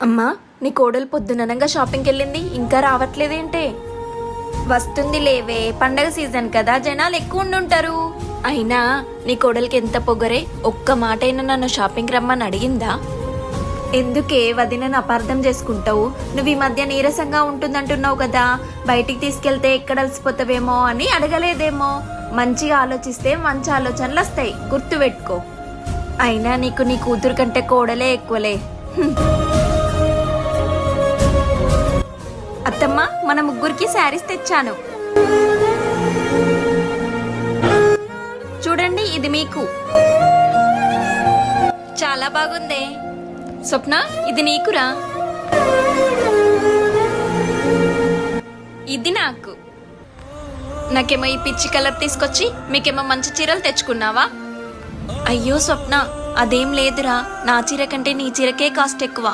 అమ్మా, నీ కోడలు పొద్దుననంగా షాపింగ్కి వెళ్ళింది, ఇంకా రావట్లేదేంటే? వస్తుంది లేవే, పండగ సీజన్ కదా, జనాలు ఎక్కువ ఉండుంటారు. అయినా నీ కోడలికి ఎంత పొగరే, ఒక్క మాట అయినా నన్ను షాపింగ్ రమ్మని అడిగిందా? ఎందుకే వదినను అపార్థం చేసుకుంటావు? నువ్వు ఈ మధ్య నీరసంగా ఉంటుందంటున్నావు కదా, బయటికి తీసుకెళ్తే ఎక్కడ అలసిపోతావేమో అని అడగలేదేమో. మంచిగా ఆలోచిస్తే మంచి ఆలోచనలు వస్తాయి, గుర్తుపెట్టుకో. అయినా నీకు నీ కూతురు కంటే కోడలే ఎక్కువలే. అత్తమ్మ, మన ముగ్గురికి శారీస్ తెచ్చాను, చూడండి. ఇది మీకు చాలా బాగుందే. స్వప్న, ఇది నీకురా. ఇది నాకు. నాకేమో ఈ పిచ్చి కలర్ తీసుకొచ్చి మీకేమో మంచి చీరలు తెచ్చుకున్నావా? అయ్యో స్వప్న, అదేం లేదురా, నా చీర కంటే నీ చీరకే కాస్ట్ ఎక్కువ.